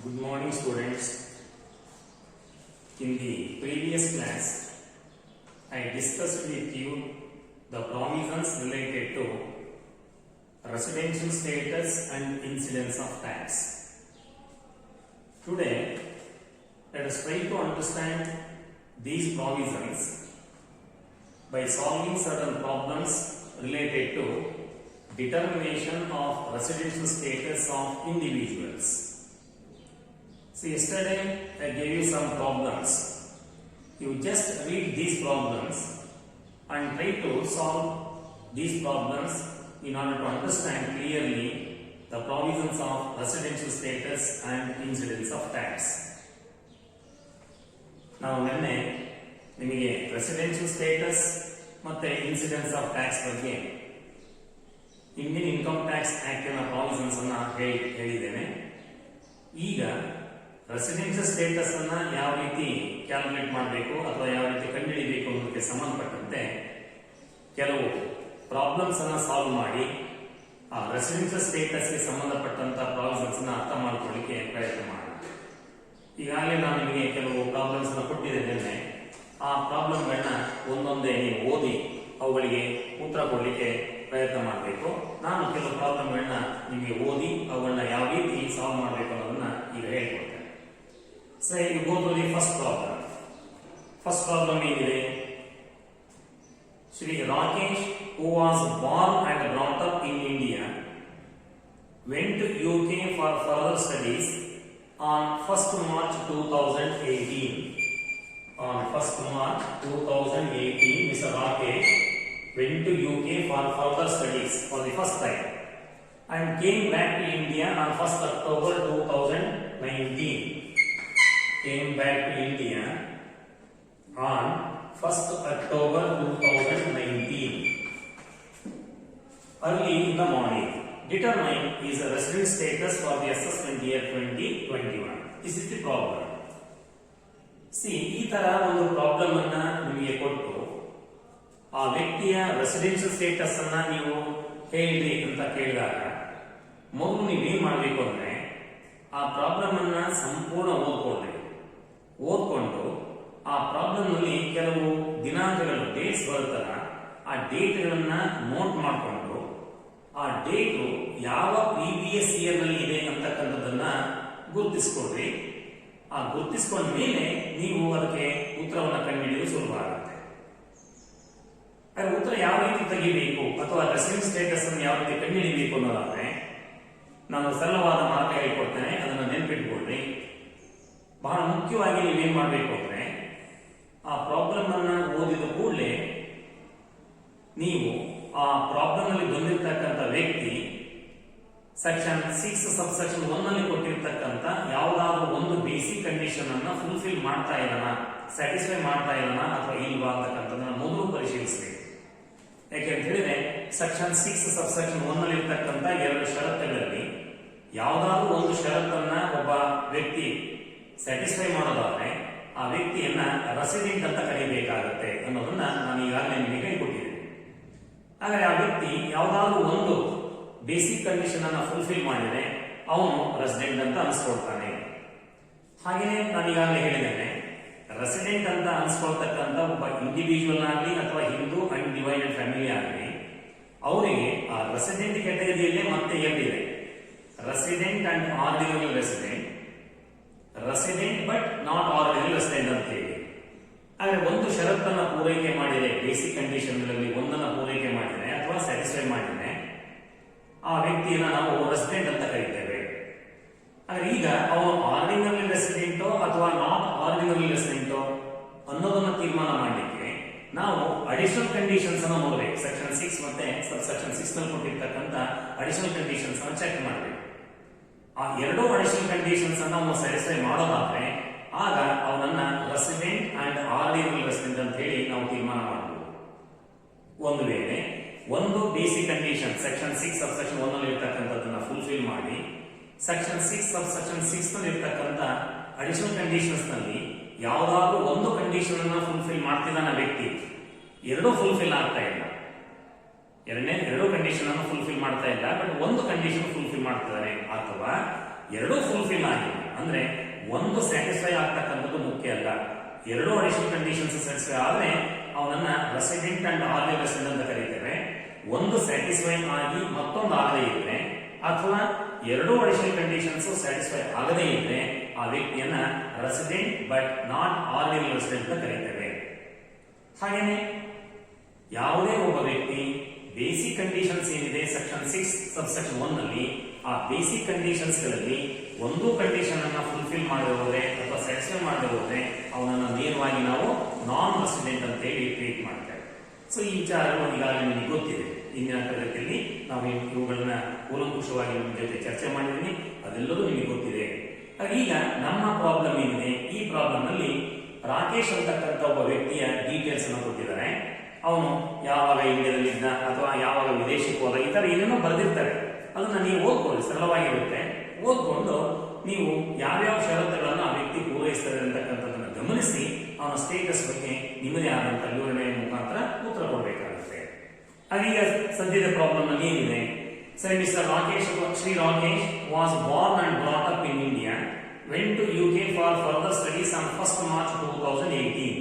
Good morning, students. In the previous class, I discussed with you the provisions related to residential status and incidence of tax. Today, let us try to understand these provisions by solving certain problems related to determination of residential status of individuals. So yesterday I gave you some problems. You just read these problems and try to solve these problems in order to understand clearly the provisions of residential status and incidence of tax. Now ನಿನ್ನೆ ನಿಮಗೆ residential status ಮತ್ತೆ incidence of tax ಬಗ್ಗೆ Indian income tax act ನ provisions ಅನ್ನು ಹೇಳಿದ್ದೇನೆ. ಈಗ residential status ಅನ್ನ ಯಾವ ರೀತಿ ಕ್ಯಾಲ್ಕುಲೇಟ್ ಮಾಡಬೇಕು ಅಥವಾ ಯಾವ ರೀತಿ ಕಂಡುಹಿಡಿಯಬೇಕು ಅನ್ನೋದಕ್ಕೆ ಸಂಬಂಧಪಟ್ಟಂತೆ ಕೆಲವು ಪ್ರಾಬ್ಲಮ್ಸ್ ಅನ್ನ ಸಾಲ್ವ್ ಮಾಡಿ ಆ ರೆಸಿಡೆನ್ಷಿಯಲ್ ಸ್ಟೇಟಸ್ ಗೆ ಸಂಬಂಧಪಟ್ಟಂತ ಪ್ರಾವಿಷನ್ಸ್ ಅನ್ನ ಅರ್ಥ ಮಾಡ್ಕೊಳ್ಳಿಕ್ಕೆ ಪ್ರಯತ್ನ ಮಾಡೋಣ. ಈಗಾಗಲೇ ನಾನು ನಿಮಗೆ ಕೆಲವು ಪ್ರಾಬ್ಲಮ್ಸ್ ಅನ್ನ ಕೊಟ್ಟಿದ್ದೇನೆ. ಆ ಪ್ರಾಬ್ಲಮ್ಗಳನ್ನ ಒಂದೊಂದೇ ನೀವು ಓದಿ ಅವುಗಳಿಗೆ ಉತ್ತರ ಕೊಡಲಿಕ್ಕೆ ಪ್ರಯತ್ನ ಮಾಡಬೇಕು. ನಾನು ಕೆಲವು ಪ್ರಾಬ್ಲಮ್ಗಳನ್ನ ನಿಮಗೆ ಓದಿ ಅವುಗಳನ್ನ ಯಾವ ರೀತಿ ಸಾಲ್ವ್ ಮಾಡಬೇಕು ಅನ್ನೋದನ್ನ ಈಗ ಹೇಳ್ಕೊಡ್ತೇನೆ. So you go to the first problem. First problem ಏನಿದೆ? Shri Rakesh, who was born and brought up in India, went to UK for further studies on 1st March 2018. On 1st March 2018, Mr. Rakesh went to UK for further studies for the first time and came back to India on 1st October 2019. Came back to India on 1st October 2019. Early in the morning, determine his resident status for the assessment year 2021. This is the problem. See, ಈ ತರ ಒಂದು problem ಅನ್ನ ನಿಮಗೆ ಕೊಟ್ಟು ಆ ವ್ಯಕ್ತಿಯ residential status ಅನ್ನ ನೀವು ಹೇಳಿ ಅಂತ ಕೇಳಿದಾಗ ಮೊದಲು ನೀವೇನ್ ಮಾಡಬೇಕು ಅಂದ್ರೆ ಆ ಪ್ರಾಬ್ಲಮ್ ಅನ್ನ ಸಂಪೂರ್ಣ ಓದ್ಕೊಂಡು ಆ ಪ್ರಾಬ್ಲಮ್ ನಲ್ಲಿ ಕೆಲವು ದಿನಾಂಕಗಳು ಡೇಟ್ಸ್ ಬರುತ್ತಲ್ಲ ಆ ಡೇಟ್ ಗಳನ್ನ ನೋಟ್ ಮಾಡಿಕೊಂಡು ಆ ಡೇಟ್ ಯಾವ ಪ್ರೀವಿಯಸ್ ಇಯರ್ ನಲ್ಲಿ ಇದೆ ಅಂತಕ್ಕಂಥದ್ದನ್ನ ಗುರುತಿಸ್ಕೊಡ್ರಿ. ಆ ಗುರುತಿಸ್ಕೊಂಡ ಮೇಲೆ ನೀವು ಅದಕ್ಕೆ ಉತ್ತರವನ್ನ ಕಂಡುಹಿಡಿಯೋದು ಸುಲಭ ಆಗುತ್ತೆ. ಅದರ ಉತ್ತರ ಯಾವ ರೀತಿ ತೆಗಿಬೇಕು ಅಥವಾ ರೆಸಿಡೆನ್ಸ್ ಸ್ಟೇಟಸ್ ಅನ್ನು ಯಾವ ರೀತಿ ಕಂಡುಹಿಡಿಯಬೇಕು ಅನ್ನೋದಾದ್ರೆ ನಾನು ಸರಳವಾದ ಮಾರ್ಗ ಹೇಳ್ಕೊಡ್ತೇನೆ, ಅದನ್ನು ನೆನಪಿಟ್ಕೊಳ್ರಿ. ಬಹಳ ಮುಖ್ಯವಾಗಿ ನೀವೇನ್ ಮಾಡಬೇಕು ಅಂದ್ರೆ ಆ ಪ್ರಾಬ್ಲಮ್ ಅನ್ನ ಓದಿದ ಕೂಡಲೇ ನೀವು ಆ ಪ್ರಾಬ್ಲಮ್ ನಲ್ಲಿ ಬಂದಿರತಕ್ಕಂಥ ವ್ಯಕ್ತಿ ಸೆಕ್ಷನ್ 6 ಸಬ್ ಸೆಕ್ಷನ್ 1 ನಲ್ಲಿ ಕೊಟ್ಟಿರ್ತಕ್ಕಂಥ ಯಾವುದಾದ್ರೂ ಒಂದು ಬೇಸಿಕ್ ಕಂಡೀಷನ್ ಅನ್ನ ಫುಲ್ಫಿಲ್ ಮಾಡ್ತಾ ಇದ್ದಾನ, ಸ್ಯಾಟಿಸ್ಫೈ ಮಾಡ್ತಾ ಇದ್ದಾನ ಅಥವಾ ಇಲ್ವಾ ಅಂತಕ್ಕಂಥದ್ದನ್ನ ಮೊದಲು ಪರಿಶೀಲಿಸಬೇಕು. ಯಾಕೆ ಅಂತ ಹೇಳಿದ್ರೆ ಸೆಕ್ಷನ್ 6 ಸಬ್ ಸೆಕ್ಷನ್ 1 ನಲ್ಲಿ ಇರ್ತಕ್ಕಂಥ ಎರಡು ಷರತ್ತುಗಳಲ್ಲಿ ಯಾವುದಾದ್ರೂ ಒಂದು ಷರತ್ತನ್ನ ಒಬ್ಬ ವ್ಯಕ್ತಿ ಸ್ಯಾಟಿಸ್ಫೈ ಮಾಡೋದಾದ್ರೆ ಆ ವ್ಯಕ್ತಿಯನ್ನ ರೆಸಿಡೆಂಟ್ ಅಂತ ಕರೀಬೇಕಾಗತ್ತೆ ಅನ್ನೋದನ್ನ ನಾನು ಈಗಾಗಲೇ ನಿಮಗೆ ಹೇಳಿಕೊಟ್ಟಿದ್ದೇನೆ. ಹಾಗಾದ್ರೆ ಆ ವ್ಯಕ್ತಿ ಯಾವುದಾದ್ರೂ ಒಂದು ಬೇಸಿಕ್ ಕಂಡೀಷನ್ ಅನ್ನ ಫುಲ್ಫಿಲ್ ಮಾಡಿದ್ರೆ ಅವನು ರೆಸಿಡೆಂಟ್ ಅಂತ ಅನ್ಸ್ಕೊಳ್ತಾನೆ. ಹಾಗೆಯೇ ನಾನು ಈಗಾಗಲೇ ಹೇಳಿದ್ದೇನೆ, ರೆಸಿಡೆಂಟ್ ಅಂತ ಅನ್ಸ್ಕೊಳ್ತಕ್ಕಂಥ ಒಬ್ಬ ಇಂಡಿವಿಜುವಲ್ ಆಗಲಿ ಅಥವಾ ಹಿಂದೂ ಅನ್ಡಿವೈಡೆಡ್ ಫ್ಯಾಮಿಲಿ ಆಗಲಿ ಅವರಿಗೆ ಆ ರೆಸಿಡೆಂಟ್ ಕ್ಯಾಟಗರಿಯಲ್ಲೇ ಮತ್ತೆ ಎರಡಿದೆ, resident and ordinary resident, resident but not ordinary resident ಅಂತ ಹೇಳಿ. ಆದರೆ ಒಂದು ಷರತ್ತನ್ನ ಪೂರೈಕೆ ಮಾಡಿದೆ, ಬೇಸಿಕ್ ಕಂಡೀಷನ್ ಗಳಲ್ಲಿ ಒಂದನ್ನ ಪೂರೈಕೆ ಮಾಡಿದೆ ಅಥವಾ ಸ್ಯಾಟಿಸ್ಫೈ ಮಾಡಿದೆ, ಆ ವ್ಯಕ್ತಿಯನ್ನ ನಾವು ರೆಸಿಡೆಂಟ್ ಅಂತ ಕರೀತೇವೆ. ಆದರೆ ಈಗ ಅವನು ಆರ್ಡಿನರಿ ರೆಸಿಡೆಂಟೋ ಅಥವಾ ನಾಟ್ ಆರ್ಡಿನರಿ ರೆಸಿಡೆಂಟೋ ಅನ್ನೋದನ್ನ ತೀರ್ಮಾನ ಮಾಡಲಿಕ್ಕೆ ನಾವು ಅಡಿಷನಲ್ ಕಂಡೀಷನ್ಸ್ ಅನ್ನು ನೋಡಬೇಕು. ಸೆಕ್ಷನ್ 6 ಮತ್ತೆ ಸೆಕ್ಷನ್ 6 ನಲ್ಲಿ ಕೊಟ್ಟಿರ್ತಕ್ಕಂಥ ಅಡಿಷನಲ್ ಕಂಡೀಷನ್ಸ್ ಅನ್ನು ಚೆಕ್ ಮಾಡಬೇಕು. ಆ ಎರಡೂ ಅಡಿಷನಲ್ ಕಂಡೀಷನ್ಸ್ ಅನ್ನು ನಾವು ಸ್ಯಾಟಿಸ್ಫೈ ಮಾಡೋದಾದ್ರೆ ಆಗ ಅವನನ್ನ ರೆಸಿಡೆಂಟ್ ಅಂಡ್ ಆರ್ಡಿನರಿ ರೆಸಿಡೆಂಟ್ ಅಂತ ಹೇಳಿ ನಾವು ತೀರ್ಮಾನ ಮಾಡಬಹುದು. ಒಂದು ವೇಳೆ ಒಂದು ಬೇಸಿಕ್ ಕಂಡೀಷನ್ ಸೆಕ್ಷನ್ 6 ಸಬ್ ಸೆಕ್ಷನ್ 1 ನಲ್ಲಿ ಇರ್ತಕ್ಕಂಥದ್ದನ್ನ ಫುಲ್ಫಿಲ್ ಮಾಡಿ ಸೆಕ್ಷನ್ 6 ಸಬ್ ಸೆಕ್ಷನ್ 6 ನಲ್ಲಿ ಇರ್ತಕ್ಕಂಥ ಅಡಿಷನಲ್ ಕಂಡೀಷನ್ಸ್ ನಲ್ಲಿ ಯಾವುದಾದ್ರೂ ಒಂದು ಕಂಡೀಷನ್ ಅನ್ನ ಫುಲ್ಫಿಲ್ ಮಾಡ್ತಿದ್ದಾನ ವ್ಯಕ್ತಿ, ಎರಡೂ ಫುಲ್ಫಿಲ್ ಆಗ್ತಾ ಇಲ್ಲ, ಎರಡು ಕಂಡೀಷನ್ ಅನ್ನು ಫುಲ್ಫಿಲ್ ಮಾಡ್ತಾ ಇಲ್ಲ, ಬಟ್ ಒಂದು ಕಂಡೀಷನ್ ಫುಲ್ಫಿಲ್ ಮಾಡ್ತಿದ್ದಾರೆ, ಅಥವಾ ಎರಡೂ ಫುಲ್ಫಿಲ್ ಆಗಿದೆ ಅಂದ್ರೆ ಒಂದು ಸ್ಯಾಟಿಸ್ಫೈ ಆಗ್ತಕ್ಕಂಥದ್ದು ಮುಖ್ಯ ಅಲ್ಲ. ಎರಡೂ ಅಡಿಷನಲ್ ಕಂಡೀಷನ್ಸ್ ಸ್ಯಾಟಿಸ್ಫೈ ಆದ್ರೆ ಅವನನ್ನ ರೆಸಿಡೆಂಟ್ ಅಂಡ್ ಆರ್ಲಿ ರೆಸಿಡೆಂಟ್ ಅಂತ ಕರೀತೇವೆ. ಒಂದು ಸ್ಯಾಟಿಸ್ಫೈ ಆಗಿ ಮತ್ತೊಂದು ಆಗದೇ ಇದ್ರೆ ಅಥವಾ ಎರಡೂ ಅಡಿಷನಲ್ ಕಂಡೀಷನ್ಸ್ ಸ್ಯಾಟಿಸ್ಫೈ ಆಗದೇ ಇದ್ರೆ ಆ ವ್ಯಕ್ತಿಯನ್ನ resident but not early resident ಅಂತ ಕರೀತೇವೆ. ಹಾಗೇನೆ ಯಾವುದೇ ಒಬ್ಬ ವ್ಯಕ್ತಿ ಬೇಸಿಕ್ ಕಂಡೀಷನ್ಸ್ ಏನಿದೆ ಸೆಕ್ಷನ್ 6 ಸಬ್ಸೆಕ್ಷನ್ 1 ನಲ್ಲಿ ಆ ಬೇಸಿಕ್ ಕಂಡೀಷನ್ಸ್ ಗಳಲ್ಲಿ ಒಂದು ಕಂಡೀಷನ್ ಅನ್ನ ಫುಲ್ಫಿಲ್ ಮಾಡಿರೋದ್ರೆ ಅಥವಾ ಸ್ಯಾಟಿಸ್ಫೈ ಮಾಡಿರೋದ್ರೆ ಅವನನ್ನ ನೇರವಾಗಿ ನಾವು ನಾನ್ ರೆಸಿಡೆಂಟ್ ಅಂತ ಹೇಳಿ ಟ್ರೀಟ್ ಮಾಡ್ತೇವೆ. ಸೊ ಈ ವಿಚಾರಗಳು ಈಗಾಗಲೇ ನಿಮಗೆ ಗೊತ್ತಿದೆ. ಇಂದಿನ ತರಗತಿಯಲ್ಲಿ ನಾವು ಇವುಗಳನ್ನ ಕೂಲಂಕುಷವಾಗಿ ನಿಮ್ಮ ಜೊತೆ ಚರ್ಚೆ ಮಾಡಿದ್ದೀನಿ, ಅದೆಲ್ಲವೂ ನಿಮಗೆ ಗೊತ್ತಿದೆ. ಈಗ ನಮ್ಮ ಪ್ರಾಬ್ಲಮ್ ಏನಿದೆ, ಈ ಪ್ರಾಬ್ಲಮ್ ನಲ್ಲಿ ರಾಕೇಶ್ ಅಂತಕ್ಕಂಥ ಒಬ್ಬ ವ್ಯಕ್ತಿಯ ಡೀಟೇಲ್ಸ್ ಅನ್ನು ಕೊಟ್ಟಿದ್ದಾರೆ. ಅವನು ಯಾವಾಗ ಇಂಡಿಯಾದಲ್ಲಿದ್ದ ಅಥವಾ ಯಾವಾಗ ವಿದೇಶಕ್ಕೆ ಹೋದ, ಈ ತರ ಏನೇನೋ ಬರೆದಿರ್ತಾರೆ. ಅದನ್ನ ನೀವು ಓದ್ಕೊಳ್ಳಿ, ಸರಳವಾಗಿರುತ್ತೆ. ಓದ್ಕೊಂಡು ನೀವು ಯಾವ್ಯಾವ ಷರತ್ತುಗಳನ್ನು ಆ ವ್ಯಕ್ತಿ ಪೂರೈಸ್ತಾರೆ ಅಂತಕ್ಕಂಥದ್ದನ್ನು ಗಮನಿಸಿ ಅವನ ಸ್ಟೇಟಸ್ ಬಗ್ಗೆ ನಿಮ್ಮದೇ ಆದಂತಹ ವಿವರಣೆಯ ಮುಖಾಂತರ ಉತ್ತರ ಕೊಡಬೇಕಾಗುತ್ತೆ. ಅದೀಗ ಸದ್ಯದ ಪ್ರಾಬ್ಲಮ್ ನಲ್ಲಿ ಏನಿದೆ, sir mister Rakesh Shri Rakesh was Born and brought up in India, went to UK for further studies on 1st March 2018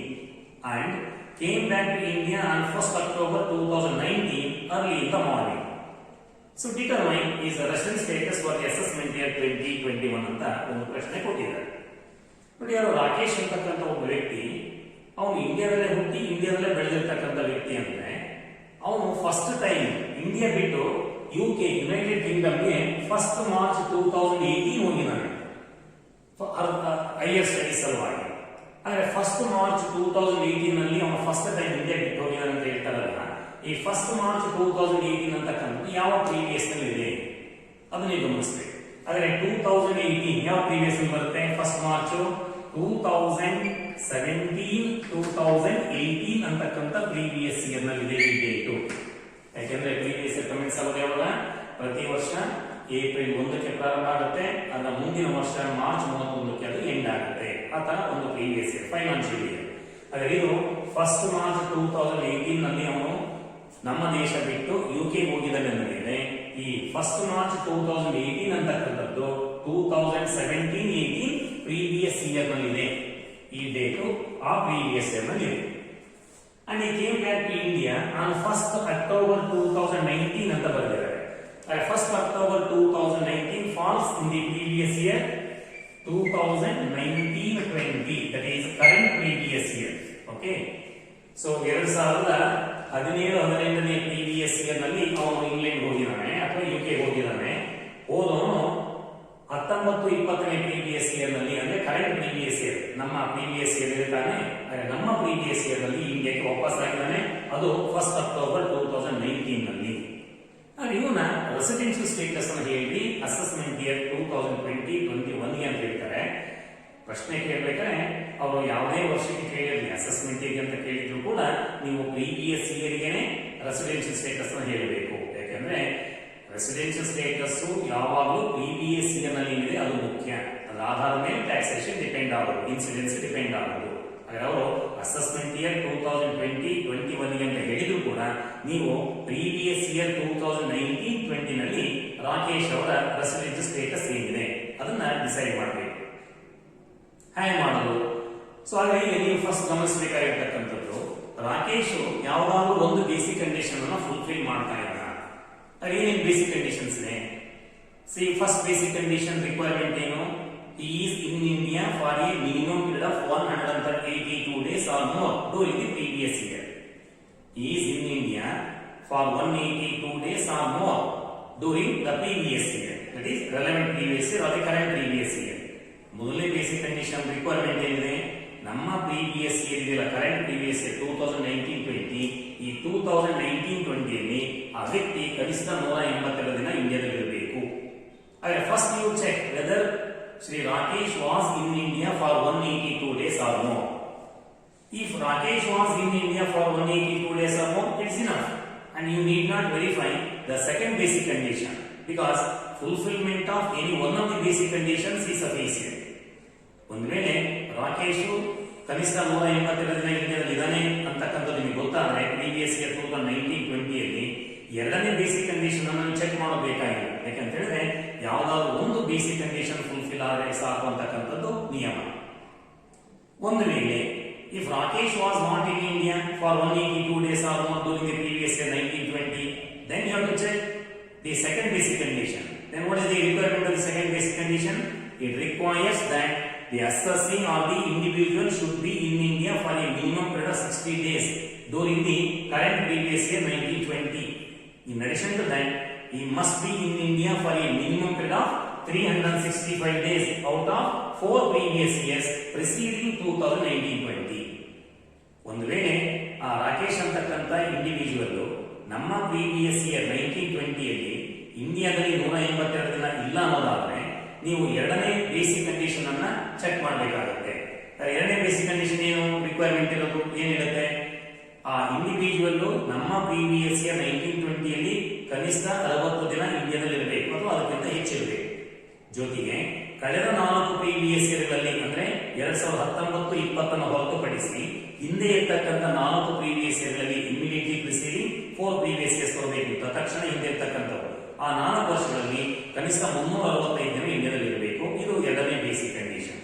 and came back to India on 1st October 2019 early in the morning. So determine his resident status for the assessment year 2021 ಅಂತ ಒಂದು ಪ್ರಶ್ನೆ ಕೊಟ್ಟಿದ್ದಾರೆ. ನೋಡಿ, ಯಾರು ರಾಕೇಶ್ ಅಂತಕ್ಕಂಥ ಒಬ್ಬ ವ್ಯಕ್ತಿ, ಅವನು ಇಂಡಿಯಾದಲ್ಲೇ ಹುಟ್ಟಿ ಇಂಡಿಯಾದಲ್ಲೇ ಬೆಳೆದಿರ್ತಕ್ಕಂಥ ವ್ಯಕ್ತಿ ಅಂದ್ರೆ ಅವನು ಫಸ್ಟ್ ಟೈಮ್ ಇಂಡಿಯಾ ಬಿಟ್ಟು UK ಯುನೈಟೆಡ್ ಕಿಂಗ್ಡಮ್ಗೆ 1st March 2018 ಹೋಗಿದ್ದಾನೆ ಹೈಯರ್ ಸ್ಟಡೀಸ್ ಸಲುವಾಗಿ. ಆದ್ರೆ 1st March 2018 ನಲ್ಲಿ ಅವನು ಫಸ್ಟ್ ಟೈಮ್ ಇಂಡಿಯಾ ಬಿಟ್ಟು ಹೋಗಿದ್ದಾನೆ ಅಂತ ಹೇಳ್ತಾರಲ್ಲ, ಈ 1st March 2018 ಅಂತಕ್ಕಂಥದ್ದು ಯಾವ ಪ್ರೀವಿಯಸ್ ನಲ್ಲಿ ಇದೆ ಅದನ್ನೇ ಗಮನಿಸಬೇಕು. ಆದ್ರೆ 2018 ಯಾವ ಪ್ರೀವಿಯಸ್ ನಲ್ಲಿ ಬರುತ್ತೆ? 1st March 2017 2018 ಅಂತಕ್ಕಂಥ ಪ್ರೀವಿಯಸ್ ಇಯರ್ ನಲ್ಲಿ ಇದೆ ಈ ಡೇಟು. ಯಾಕೆಂದ್ರೆ ಪ್ರೀವಿಯಸ್ ಇಯರ್ ಕಮೆಂಟ್ಸ್ ಆಗೋದು ಯಾವಾಗ? ಪ್ರತಿ ವರ್ಷ ಏಪ್ರಿಲ್ 1ಕ್ಕೆ ಪ್ರಾರಂಭ ಆಗುತ್ತೆ, ಅದರ ಮುಂದಿನ ವರ್ಷ ಮಾರ್ಚ್ 31ಕ್ಕೆ ಅದು ಎಂಡ್ ಆಗುತ್ತೆ. ಆ ತರ ಒಂದು ಪ್ರೀವಿಯಸ್ ಇಯರ್ ಫೈನಾನ್ಷಿಯಲ್ ಇಯರ್. ಹಾಗಾದ್ರೆ ಇದು 1st March 2018 ನಲ್ಲಿ ಅವನು ನಮ್ಮ ದೇಶ ಬಿಟ್ಟು UK ಹೋಗಿದ್ದಾನೆ ಅಂದ್ರೆ ಈ 1st March 2018 ಅಂತಕ್ಕಂಥದ್ದು 2017-18 ಪ್ರೀವಿಯಸ್ ಇಯರ್ ನಲ್ಲಿ ಇದೆ. ಈ ಡೇಟು ಆ ಪ್ರೀವಿಯಸ್ ಇಯರ್ ನಲ್ಲಿ ಇದೆ. And he came back to India on 1st October 2019 ಅಂತ ಬರೆದಿದ್ದಾರೆ. 1st October 2019 falls in the previous year 2019-20, that is current previous year. Okay, so 2017-18ನೇ ಪ್ರೀವಿಯಸ್ ಇಯರ್ ನಲ್ಲಿ ಅವನು ಇಂಗ್ಲೆಂಡ್ ಹೋಗಿದ್ದಾನೆ ಅಥವಾ UK ಹೋಗಿದ್ದಾನೆ. ಹೋದವನು 19-20ನೇ ಪ್ರೀವಿಯಸ್ ಇಯರ್ ನಲ್ಲಿ ಅಂದ್ರೆ ಕರೆಂಟ್ ಪ್ರೀವಿಯಸ್ ಇಯರ್, ನಮ್ಮ ಪ್ರೀವಿಯಸ್ ಇಯರ್ ಇರ್ತಾನೆ, ನಮ್ಮ ಪ್ರೀವಿಯಸ್ ಇಯರ್ ನಲ್ಲಿ ಇಂಡಿಯಾಕ್ಕೆ ವಾಪಸ್ ಆಗಿದ್ದಾನೆ. ಅದು 1st October 2019 ನಲ್ಲಿ. ಇವನ ರೆಸಿಡೆನ್ಷಿಯಲ್ ಸ್ಟೇಟಸ್ ಅನ್ನು ಹೇಳಿ ಅಸೆಸ್ಮೆಂಟ್ ಇಯರ್ 2020-21 ಅಂತ ಹೇಳ್ತಾರೆ. ಪ್ರಶ್ನೆ ಕೇಳಬೇಕಾದ್ರೆ ಅವರು ಯಾವುದೇ ವರ್ಷಕ್ಕೆ ಕೇಳಿರಲಿ, ಅಸೆಸ್ಮೆಂಟ್ ಇಯರ್ ಅಂತ ಕೇಳಿದ್ರು ಕೂಡ ನೀವು ಪ್ರೀವಿಯಸ್ ಇಯರ್ಗೆನೆ ರೆಸಿಡೆನ್ಷಿಯಲ್ ಸ್ಟೇಟಸ್ ಅನ್ನು ಹೇಳಬೇಕು. ಯಾಕಂದ್ರೆ ರೆಸಿಡೆನ್ಷಿಯಲ್ ಸ್ಟೇಟಸ್ ಯಾವಾಗಲೂ ಪ್ರೀವಿಯಸ್ ಇಯರ್ ನಲ್ಲಿ ಏನಿದೆ ಅದು ಮುಖ್ಯ. ಅದರ ಆಧಾರದ ಮೇಲೆ ಟ್ಯಾಕ್ಸೇಷನ್ ಡಿಪೆಂಡ್ ಆಗೋದು, ಇನ್ಸಿಡೆನ್ಸ್ ಡಿಪೆಂಡ್ ಆಗೋದು. ಅವರು ಅಸೆಸ್ಮೆಂಟ್ ಇಯರ್ 2020-21 ಅಂತ ಹೇಳಿದ್ರು ಕೂಡ ನೀವು ಪ್ರೀವಿಯಸ್ ಇಯರ್ 2019-20 ನಲ್ಲಿ ರಾಕೇಶ್ ಅವರ ರೆಸಿಡೆನ್ಷಿಯಲ್ ಸ್ಟೇಟಸ್ ಏನಿದೆ ಅದನ್ನ ಡಿಸೈಡ್ ಮಾಡಬೇಕು. ಹೇಗೆ ಮಾಡೋದು? ಸೊ ಹಾಗಾಗಿ ನೀವು ಫಸ್ಟ್ ಗಮನಿಸಬೇಕಾಗಿರ್ತಕ್ಕಂಥದ್ದು, ರಾಕೇಶ್ ಯಾವಾಗಲೂ ಒಂದು ಬೇಸಿಕ್ ಕಂಡೀಷನ್ ಅನ್ನು ಫುಲ್ಫಿಲ್ ಮಾಡ್ತಾ ಇದ್ದಾನೆ. ಏನೇನು ಬೇಸಿಕ್ ಕಂಡೀಷನ್ಸ್ ಇದೆ? C first basic condition requirement ಏನು? He is in India for a minimum period of 182 days or more during the previous year. He is in India for 182 days or more during the previous year. That is relevant previous year or the current previous year. ಮೊದಲನೇ basic condition requirement ಏನಿದೆ? ನಮ್ಮ previous year ಇದೆಯಲ್ಲ, current previous year 2019-20, ಈ 2019-20 ಯಲ್ಲಿ ಆ ವ್ಯಕ್ತಿ ಕನಿಷ್ಠ 182 ದಿನ ಇಂಡಿಯಾದಲ್ಲಿ ಇರಬೇಕು. ಹಾಗೆ first you check whether Sri Rakesh was in India for 182 days or more. If Rakesh was in India for 182 days or more, it's enough, and you need not verify the second basic condition because fulfillment of any one of the basic conditions is sufficient. ಒಂದು ವೇಳೆ ರಾಕೇಶ್ ಕನಿಷ್ಠ 182 ದಿನ ಇಂಡಿಯಾದಲ್ಲಿ ಇದ್ದಾನೆ ಅಂತಕ್ಕಂಥದ್ದು ನಿಮಗೆ ಗೊತ್ತಾದ್ರೆ previous year 2019-20 ಯಲ್ಲಿ ಎರಡನೇ ಬೇಸಿಕ್ ಕಂಡೀಷನ್ ಅನ್ನು ಚೆಕ್ ಮಾಡಬೇಕಾಗಿಲ್ಲ. ಯಾಕಂತ ಹೇಳಿದ್ರೆ ಯಾವ್ದಾದ್ರು ಒಂದು ಬೇಸಿಕ್ ಕಂಡೀಷನ್ ಇಲ್ಲಾದ್ರೆ ಸಾಕು ಅಂತಕ್ಕಂಥದ್ದು ನಿಯಮ. ಒಂದು ವೇಳೆ if Rakesh was not in India for 182 days or more during the previous year 1920, then you have to check the second basic condition. Then what is the requirement of the second basic condition? It requires that the assessing or the individual should be in India for a minimum period of 60 days during the current previous year 1920. In addition to that, he must be in India for a minimum period of 365 days out of 4 previous years preceding 2019-20. ಒಂದು ವೇಳೆ ಆ ರಾಕೇಶ್ ಅಂತಕ್ಕಂಥ individual ನಮ್ಮ previous year 1920ಯಲ್ಲಿ ಇಂಡಿಯಾದಲ್ಲಿ 182 ದಿನ ಇಲ್ಲ ಅನ್ನೋದಾದ್ರೆ ನೀವು ಎರಡನೇ ಬೇಸಿಕ್ ಕಂಡೀಷನ್ ಅನ್ನ ಚೆಕ್ ಮಾಡಬೇಕಾಗುತ್ತೆ. ಎರಡನೇ ಬೇಸಿಕ್ ಕಂಡೀಷನ್ ಏನು ರಿಕ್ವೈರ್ಮೆಂಟ್ ಇರೋದು ಏನಿರುತ್ತೆ? ಆ ಇಂಡಿವಿಜುವಲ್ ನಮ್ಮ ಪ್ರೀವಿಯಸ್ ಇಯರ್ 1920ಯಲ್ಲಿ ಕನಿಷ್ಠ 60 ದಿನ ಇಂಡಿಯಾದಲ್ಲಿ ಇರಬೇಕು ಅಥವಾ ಅದಕ್ಕಿಂತ ಹೆಚ್ಚಿರಬೇಕು. ಜೊತೆಗೆ ಕಳೆದ 4 ಪ್ರೀವಿಯಸ್ ಇಯರ್ಗಳಲ್ಲಿ ಅಂದ್ರೆ 2019-20 ಅನ್ನು ಹೊರತುಪಡಿಸಿ ಹಿಂದೆ ಇರ್ತಕ್ಕಂಥ 4 ಪ್ರೀವಿಯಸ್ ಇಯರ್ಗಳಲ್ಲಿ ಇಮಿಡಿಯೇಟ್ಲಿ ಪ್ರಿಸೀಡಿಂಗ್ 4 ಪ್ರೀವಿಯಸ್ ಇಯರ್ಸ್ ಬರಬೇಕಿತ್ತು. ತಕ್ಷಣ ಹಿಂದೆ ಇರ್ತಕ್ಕಂಥವು ಆ 4 ವರ್ಷಗಳಲ್ಲಿ ಕನಿಷ್ಠ 365 ದಿನ ಇಂಡಿಯಾದಲ್ಲಿ ಇರಬೇಕು. ಇದು ಎರಡನೇ ಬೇಸಿಕ್ ಕಂಡೀಷನ್.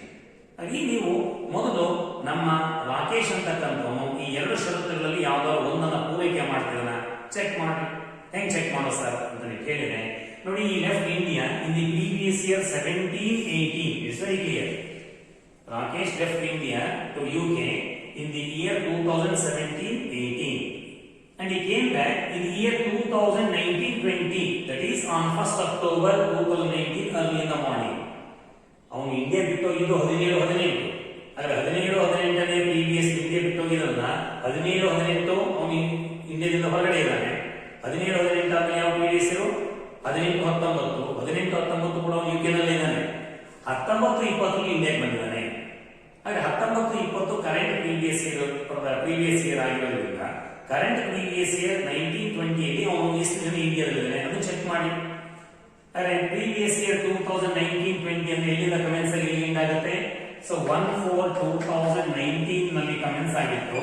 ಹಾಗೆ ನೀವು ಮೊದಲು ನಮ್ಮ ರಾಕೇಶ್ ಅಂತಕ್ಕಂಥವನು ಈ ಎರಡು ಷರತ್ತುಗಳಲ್ಲಿ ಯಾವ್ದಾದ್ರು ಒಂದನ್ನ ಪೂರೈಕೆ ಮಾಡ್ತಿದ್ದಾನ ಚೆಕ್ ಮಾಡಿ. ಹೆಂಗ್ ಚೆಕ್ ಮಾಡೋ ಸರ್ ಅಂತ ಕೇಳಿದ್ರೆ ನೋಡಿ, he left India in the previous year 1718. It's very clear. Rakesh left India to UK in the year 2017-18 and he came back in the year 2019-20, that is on 1st October 2019 early in the morning. ಅವನು India ಬಿಟ್ಟೋಗಿದ್ದು 17-18. ಆದರೆ 17-18ನೇ previous India ಬಿಟ್ಟೋಗಿದ್ರಲ್ಲ 17-18 ಅವನು ಇಂಡಿಯಾದಿಂದ ಹೊರಗಡೆ ಇದ್ದಾನೆ. 17-18 ಆದ್ಮೇಲೆ ಯಾವ previous ಇರು 18-19 18-19 ಕೂಡ ಅವನು UK ನಲ್ಲಿ ಇದ್ದಾನೆ. 19-20 ಇಂಡಿಯಾಗೆ ಬಂದಿದ್ದಾನೆ. ಹಾಗೆ 19-20 ಕರೆಂಟ್ ಪ್ರೀವಿಯಸ್ ಇಯರ್ ಆಗಿರೋದ್ರಿಂದ ಕರೆಂಟ್ ಪ್ರೀವಿಯಸ್ ಇಯರ್ 1920ಯಲ್ಲಿ ಅವನು ಎಷ್ಟು ಜನ ಇಂಡಿಯಾದಲ್ಲಿದ್ದಾನೆ ಅದು ಚೆಕ್ ಮಾಡಿ. ಅರೆ ಪ್ರೀವಿಯಸ್ ಇಯರ್ 2019-20 ಅಂದ್ರೆ ಎಲ್ಲಿಂದ ಕಮೆನ್ಸ್ ಆಗಿ ಎಲ್ಲಿಂದ ಆಗುತ್ತೆ? ಸೊ 1/4/2019 ನಲ್ಲಿ ಕಮೆನ್ಸ್ ಆಗಿತ್ತು.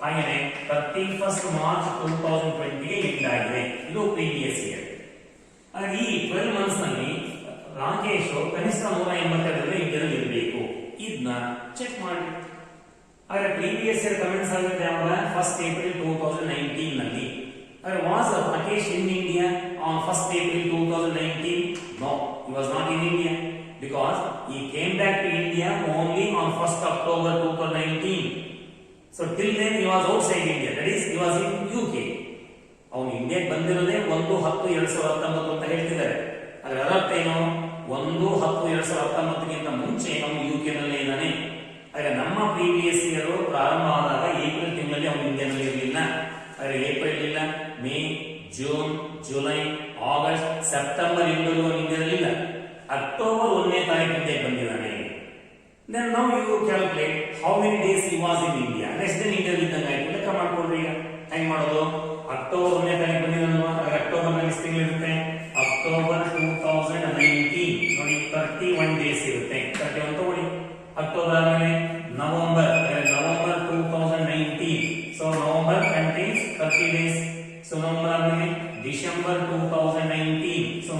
ಹಾಗೆಯೇ 31st March 2020ಗೆ ಎಂಡ್ ಆಗಿದೆ. ಇದು ಪ್ರೀವಿಯಸ್ ಇಯರ್. ಹಾಗೆ ಈ 12 ಮಂತ್ಸ್ ನಲ್ಲಿ ರಾಕೇಶ್ ಕನಿಷ್ಠ 182 ಇಂಡಿಯಾದಲ್ಲಿ ಇರಬೇಕು. ಇದನ್ನ ಚೆಕ್ ಮಾಡಿ. ಆದರೆ ಪ್ರೀವಿಯಸ್ ಇಯರ್ ಕಮೆಂಟ್ಸ್ ಆಗುತ್ತೆ ಯಾವಾಗ? 1st April 2019 ನಲ್ಲಿ. ಆದರೆ was Rakesh in India on 1st April 2019? No, he was not in India because he came back to India only on 1st October 2019. So till then he was outside India, that is he was in UK. ಅವನು ಇಂಡಿಯಾಗೆ ಬಂದಿರೋದೇ 1/10/2019 ಅಂತ ಹೇಳ್ತಿದ್ದಾರೆ. ಅದರ ಅರ್ಥ ಏನು? 1/10/2019ಗಿಂತ ಮುಂಚೆ ಅವನು UK ನಲ್ಲೇ ಇದ್ದಾನೆ. ಹಾಗೆ ನಮ್ಮ ಪ್ರೀವಿಯಸ್ ಇಯರ್ ಪ್ರಾರಂಭ ಆದಾಗ ಏಪ್ರಿಲ್ ತಿಂಗಳಲ್ಲಿ ಅವನು ಇಂಡಿಯಾದಲ್ಲಿ ಇರಲಿಲ್ಲ. ಆದರೆ ಏಪ್ರಿಲ್ ಇಲ್ಲ, May, June, July, August, September ಇಂದಲೂ ಇಂಡಿಯಾದಲ್ಲಿ ಇಲ್ಲ. ಅಕ್ಟೋಬರ್ 1ನೇ ತಾರೀಕು ಇಂಡಿಯಾಗೆ ಬಂದಿದ್ದಾನೆ. Then now you calculate how many days he was in India. Less than ಇಂಡಿಯಾದಲ್ಲಿ ಇದ್ದಂಗೆ ಆಯ್ತು. ಲೆಕ್ಕ ಮಾಡ್ಕೊಳ್ರಿ. ಈಗ ಹೆಂಗ್ ಮಾಡೋದು? ಅಕ್ಟೋಬರ್ 1ನೇ ತಾರೀಕು ಬಂದಿದ್ದಾನಲ್ವಾ? ಹಾಗೆ ಅಕ್ಟೋಬರ್ ನಲ್ಲಿ ಎಷ್ಟು ತಿಂಗಳಿರುತ್ತೆ? ಅಕ್ಟೋಬರ್ 2019 ನೋಡಿ 31 ಡೇಸ್ ಇರುತ್ತೆ. 31 ತಗೊಳ್ಳಿ. ಅಕ್ಟೋಬರ್ ಆದ್ಮೇಲೆ November 2019. So November contains 30 days. So November ಆದ್ಮೇಲೆ December 2019. So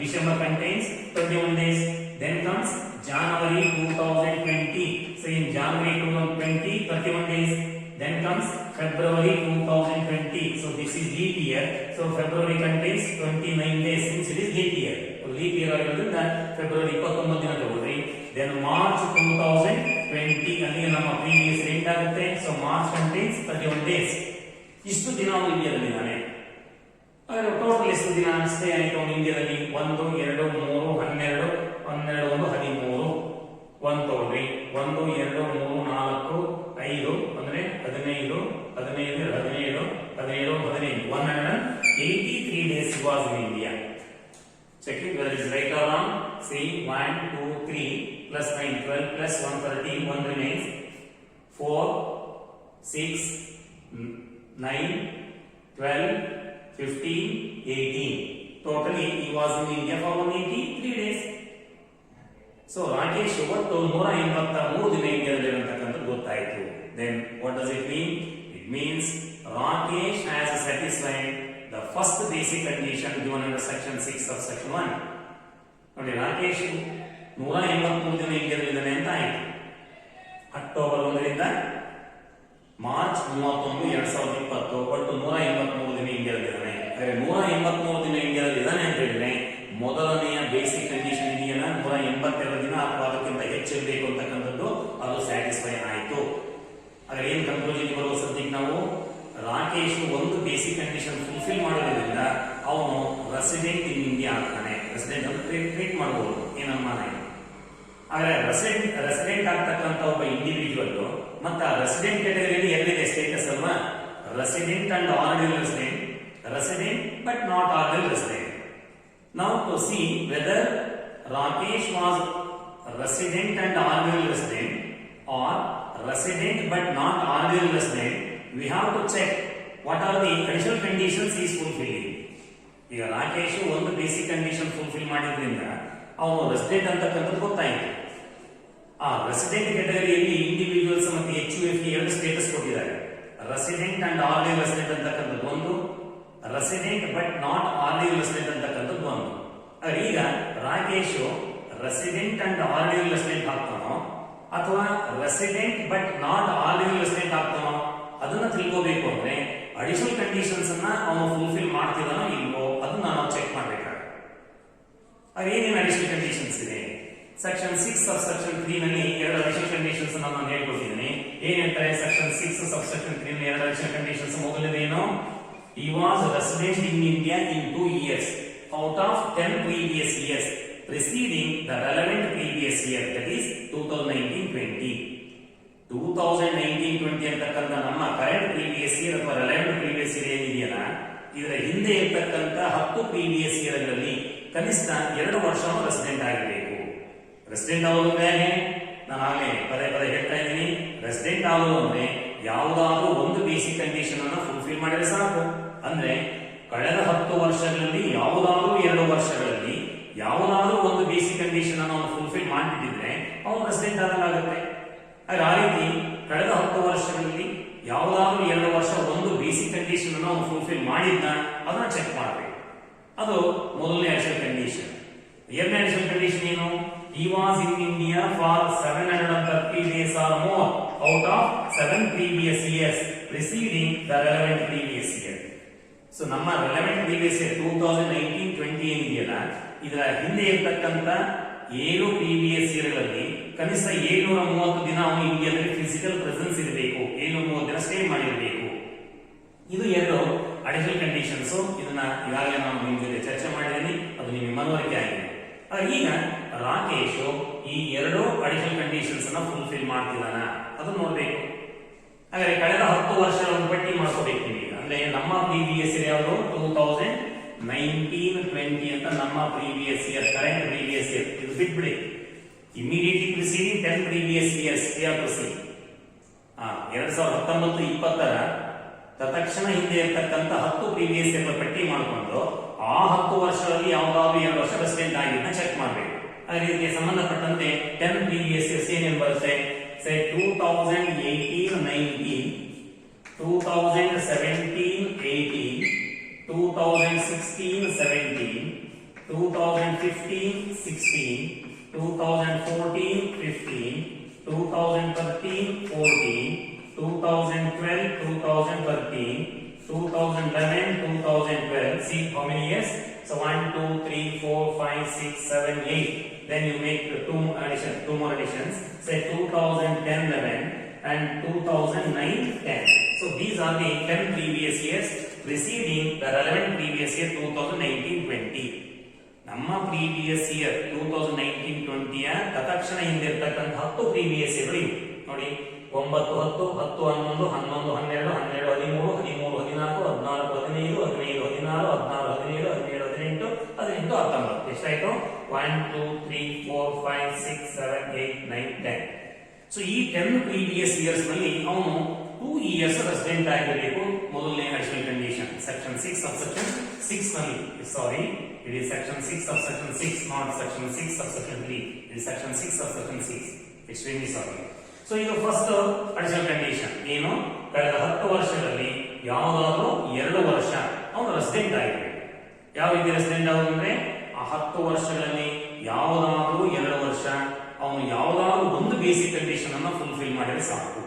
December contains 21 days. Then comes January 2020. So in January 2020 31 days. Then comes February 2020. So this is leap year. So February contains 29 days since it is leap year. So leap year ಆಗಿರೋದ್ರಿಂದ February 29 ದಿನ ತಗೊಳ್ರಿ. Then March 2020 ಅಲ್ಲಿ ನಮ್ಮ previous end ಆಗುತ್ತೆ. So March contains 31 days. ಇಷ್ಟು ದಿನ ಅವನು ಇಂಡಿಯಾದಲ್ಲಿ ಇದ್ದಾನೆ. ಹಾಗಾದ್ರೆ ಟೋಟಲ್ ಎಷ್ಟು ದಿನ ಸ್ಟೇ ಆಯಿತು ಅವನು ಇಂಡಿಯಾದಲ್ಲಿ? 1 2 3 12 12 1 13 1 ತಗೊಳ್ರಿ. 1 2 3 4 5 ಅಂದ್ರೆ 15 15 17 17 18 183 days he was in India. Check it whether it is right or wrong. See 1 2 3 plus 9 12 plus 1 13 1 remains 4 6 9 12 15 18. Totally he was in India for 183 days. So Rakesh ಒಟ್ಟು 183 ದಿನ ಇಂಡಿಯಾದಲ್ಲಿ ಇರತಕ್ಕಂಥದ್ದು ಗೊತ್ತಾಯಿತು. Then what does it mean? It means Rakesh has satisfied the first basic condition given under section 6 of section 1. ನೋಡಿ ರಾಕೇಶ್ 183 ದಿನ ಇಂಡಿಯಾದಲ್ಲಿದ್ದಾನೆ ಅಂತ ಆಯ್ತು. October 1ರಿಂದ March 31, 2020 ಒಟ್ಟು 183 ದಿನ ಇಂಡಿಯಾದಲ್ಲಿದ್ದಾನೆ. ಹಾಗೆ 183 ದಿನ ಇಂಡಿಯಾದಲ್ಲಿದ್ದಾನೆ ಅಂತ ಹೇಳಿದ್ರೆ ಮೊದಲನೆಯ ಬೇಸಿಕ್ ಕಂಡೀಷನ್ ಇದೆಯಲ್ಲ 182 ದಿನ ಅಥವಾ ಅದಕ್ಕಿಂತ ಹೆಚ್ಚಿರಬೇಕು ಅಂತಕ್ಕಂಥದ್ದು ಅದು ಸ್ಯಾಟಿಸ್ಫೈ ಆಯಿತು. ಹಾಗೆ ಏನ್ ಕನ್ಕ್ಲೂಷನ್ ಬರುವ ಸದ್ಯಕ್ಕೆ ನಾವು ರಾಕೇಶ್ ಒಂದು ಬೇಸಿಕ್ ಕಂಡೀಷನ್ ಫುಲ್ಫಿಲ್ ಮಾಡೋದ್ರಿಂದ ಅವನು ರೆಸಿಡೆಂಟ್ ಇನ್ ಇಂಡಿಯಾ ಆಗ್ತಾನೆ. ರೆಸಿಡೆಂಟ್ ಅಂತ ಟ್ರೀಟ್ ಮಾಡಬಹುದು, ಏನು ಅನುಮಾನ ಇಲ್ಲ. ಆದರೆ ರೆಸಿಡೆಂಟ್ ಆಗ್ತಕ್ಕಂಥ ಒಬ್ಬ ಇಂಡಿವಿಜುವಲ್ ಮತ್ತೆ ಆ ರೆಸಿಡೆಂಟ್ ಕ್ಯಾಟಗರಿಯಲ್ಲಿ ಎಲ್ಲಿದೆ ಸ್ಟೇಟಸ್ ಅಲ್ವಾ? Resident and ordinal resident, resident but not ordinal resident. Now to see whether Rakesh was resident and ordinary resident or resident but not ordinary resident, we have to check what are the additional conditions he is fulfilling. ಈಗ ರಾಕೇಶ್ ಒಂದು basic condition fulfil ಮಾಡಿದ್ರಿಂದ ಅವನು resident ಅಂತಕ್ಕಂಥದ್ದು ಗೊತ್ತಾಯಿತು. ಆ resident ಕ್ಯಾಟಗರಿಯಲ್ಲಿ individuals ಮತ್ತು HUF ಎರಡು ಸ್ಟೇಟಸ್ ಕೊಟ್ಟಿದ್ದಾರೆ. ರೆಸಿಡೆಂಟ್ ಅಂಡ್ ಆರ್ಡಿನರಿ ರೆಸಿಡೆಂಟ್ ಅಂತಕ್ಕಂಥದ್ದು ಒಂದು, resident but not ordinary resident ಅಂತಕ್ಕಂಥದ್ದು ಒಂದು. ಈಗ Rakesh resident and ordinary resident ಆಗ್ತಾನೋ ಅಥವಾ resident but not ordinary resident ಆಗ್ತಾನೋ ಅದನ್ನ ತಿಳ್ಕೋಬೇಕು ಅಂದ್ರೆ ಅಡಿಷನಲ್ ಕಂಡೀಷನ್ಸ್ ಅನ್ನ ಅವನು ಫುಲ್ಫಿಲ್ ಮಾಡ್ತಿದಾನೋ ಇಲ್ವೋ ಅದನ್ನ ನಾವು ಚೆಕ್ ಮಾಡ್ಬೇಕಾಗುತ್ತೆ. ಏನೇನು ಅಡಿಷನಲ್ ಕಂಡೀಷನ್ಸ್ ಇದೆ? ಸೆಕ್ಷನ್ 6 ಸಬ್ಸೆಕ್ಷನ್ 3 ನಲ್ಲಿ ಎರಡು ಅಡಿಷನಲ್ ಕಂಡೀಷನ್ಸ್ ನಾನು ಹೇಳ್ಕೊಟ್ಟಿದ್ದೀನಿ. ಏನ್ ಹೇಳ್ತಾರೆ ಸೆಕ್ಷನ್ 6 ಸಬ್ಸೆಕ್ಷನ್ 3 ನಲ್ಲಿ ಎರಡು ಅಡಿಷನಲ್ ಕಂಡೀಷನ್ಸ್. ಮೊದಲನೇದೇನು? He was resident in India in 2 years out of 10 previous years preceding the relevant previous year, that is 2019-20. 2019-20 ಅಂತಕ್ಕಂಥ ನಮ್ಮ ಕರೆಂಟ್ ಪ್ರೀವಿಯಸ್ ಇಯರ್ ಅಥವಾ ರೆಲೆವೆಂಟ್ ಪ್ರೀವಿಯಸ್ ಇಯರ್ ಏನಿದೆಯಲ್ಲ ಇದರ ಹಿಂದೆ ಇರತಕ್ಕಂಥ 10 ಪ್ರೀವಿಯಸ್ ಇಯರ್ಗಳಲ್ಲಿ ಕನಿಷ್ಠ 2 ವರ್ಷ ರೆಸಿಡೆಂಟ್ ಆಗಿರಬೇಕು. ರೆಸಿಡೆಂಟ್ ಆಗೋದು ಹೇಗೆ? ನಾನು ಆಗಲೇ ಪದೇ ಪದೇ ಹೇಳ್ತಾ ಇದ್ದೀನಿ. ರೆಸಿಡೆಂಟ್ ಆಗೋದು ಅಂದ್ರೆ ಯಾವುದಾದ್ರೂ ಒಂದು ಬೇಸಿಕ್ ಕಂಡೀಷನ್ ಅನ್ನು ಫುಲ್ಫಿಲ್ ಮಾಡಿದ್ರೆ ಸಾಕು. ಅಂದ್ರೆ ಕಳೆದ 10 ವರ್ಷಗಳಲ್ಲಿ ಯಾವುದಾದ್ರೂ 2 ವರ್ಷಗಳಲ್ಲಿ ಯಾವುದಾದ್ರೂ ಒಂದು ಬೇಸಿಕ್ ಕಂಡೀಷನ್ ಅನ್ನು ಅವನು ಫುಲ್ಫಿಲ್ ಮಾಡಿಬಿಟ್ಟಿದ್ರೆ ಅವನು ರೆಸಿಡೆಂಟ್ ಆದಂಗಾಗುತ್ತೆ. ಆ ರೀತಿ ಕಳೆದ 10 ವರ್ಷಗಳಲ್ಲಿ ಯಾವುದಾದ್ರೂ 2 ವರ್ಷ ಒಂದು ಬೇಸಿಕ್ ಕಂಡೀಷನ್ ಅನ್ನು ಅವನು ಫುಲ್ಫಿಲ್ ಮಾಡಿದ್ನ ಅದನ್ನ ಚೆಕ್ ಮಾಡಬೇಕು. ಅದು ಮೊದಲನೇ ಅಡಿಷನಲ್ ಕಂಡೀಷನ್. ಎರಡನೇ ಅಡಿಷನಲ್ ಕಂಡೀಷನ್ ಏನು? He was in India for 730 days or more out of 7 previous years preceding the relevant previous year. So ನಮ್ಮ relevant previous year 2019-20 ಏನಿದೆಯಲ್ಲ ಇದರ ಹಿಂದೆ ಇರತಕ್ಕಂತ 7 ಪ್ರೀವಿಯಸ್ ಇಯರ್ಗಳಲ್ಲಿ ಕನಿಷ್ಠ 730 ದಿನ ಅವನು ಇಂಡಿಯಾದಲ್ಲಿ ಫಿಸಿಕಲ್ ಪ್ರೆಸೆನ್ಸ್ ಇರಬೇಕು, 730 ದಿನ ಸ್ಟೇ ಮಾಡಿರಬೇಕು. ಇದು ಎರಡು ಅಡಿಷನಲ್ ಕಂಡೀಷನ್ಸ್. ಇದನ್ನ ಈಗಾಗಲೇ ನಾನು ನಿಮ್ಮ ಜೊತೆ ಚರ್ಚೆ ಮಾಡಿದ್ದೀನಿ, ಅದು ನಿಮಗೆ ಮನವರಿಕೆ ಆಗಿದೆ. ಈಗ ರಾಕೇಶ್ ಈ ಎರಡು ಅಡಿಷನಲ್ ಕಂಡೀಷನ್ಸ್ ಅನ್ನ ಫುಲ್ಫಿಲ್ ಮಾಡ್ತಿದ್ದಾನ ಅದು ನೋಡ್ಬೇಕು. ಹಾಗಾದ್ರೆ ಕಳೆದ 10 ವರ್ಷಗಳನ್ನು ಪಟ್ಟಿ ಮಾಡ್ಕೋಬೇಕು ನೀವು. ಅಂದ್ರೆ ನಮ್ಮ ಪ್ರೀವಿಯಸ್ ಇಯರ್ ಯಾವುದು? 2019-20 ಅಂತ ನಮ್ಮ previous year, current previous year. ಇದು ಬಿಟ್ಬಿಡಿ. Immediately preceding 10 previous years proceed. 2019-20 ತತ್ಕ್ಷಣ ಹಿಂದೆ ಇರತಕ್ಕಂತ 10 ಪ್ರೀವಿಯಸ್ ಇಯರ್ ಪಟ್ಟಿ ಮಾಡಿಕೊಂಡು ಆ 10 ವರ್ಷಗಳಲ್ಲಿ ಯಾವ್ದಾದ್ರು 2 ವರ್ಷ ರೆಸಿಡೆಂಟ್ ಆಗಿದ್ನ ಚೆಕ್ ಮಾಡಬೇಕು. ಅದೇ ಇದಕ್ಕೆ ಸಂಬಂಧಪಟ್ಟಂತೆ 10 ಪ್ರೀವಿಯಸ್ ಇಯರ್ಸ್ ಏನೇನು ಬರುತ್ತೆ? 2018-19, 2017-18, 2016-17, 2015-16, 2014-15, 2013-14, 2012-2013, 2011-2012. See how many years? So 1, 2, 3, 4, 5, 6, 7, 8. Then you make two more additions. Say 2010-11 and 2009-10. So these are the 10 previous years preceding the relevant previous year 2019-20. ನಮ್ಮ ಪ್ರೀವಿಯಸ್ ಇಯರ್ 2019-20 ತತ್ಕ್ಷಣ ಹಿಂದೆ ಇರತಕ್ಕಂತ 10 ಪ್ರೀವಿಯಸ್ ಇಯರ್ ನೋಡಿ. 9, 10, 10, 11, 11, 12, 12, 13, 13, 14, 15, 15, 15, 16, 17, 18, 17, 18, 19. ಎಷ್ಟಾಯ್ತು? 1, 2, 3, 4, 5, 6, 7, 8, 9, 10. ಸೊ ಈ 10 previous years ನಲ್ಲಿ ಅವನು 2 years resident ಆಗಿರಬೇಕು. ಮೊದಲನೇ ಅಡಿಷನಲ್ ಕಂಡೀಷನ್ ಸೆಕ್ಷನ್ 6 ಸಬ್ಸೆಕ್ಷನ್ 6 ನಲ್ಲಿ. Sorry, it is section 6 subsection 6, not section 6 subsection 3. It is section 6 subsection 6. Extremely sorry. So ಇದು ಫಸ್ಟ್ ಅಡಿಷನಲ್ ಕಂಡೀಷನ್ ಏನು? ಕಳೆದ 10 ವರ್ಷಗಳಲ್ಲಿ ಯಾವುದಾದ್ರೂ 2 ವರ್ಷ ಅವನು ರೆಸಿಡೆಂಟ್ ಆಗಿರಬೇಕು. ಯಾವ ರೀತಿ ರೆಸಿಡೆಂಟ್ ಆಗೋದು ಅಂದ್ರೆ ಆ 10 ವರ್ಷಗಳಲ್ಲಿ ಯಾವುದಾದ್ರೂ 2 ವರ್ಷ ಅವನು ಯಾವುದಾದ್ರೂ ಒಂದು ಬೇಸಿಕ್ ಕಂಡೀಷನ್ ಅನ್ನು ಫುಲ್ಫಿಲ್ ಮಾಡಿದ್ರೆ ಸಾಕು.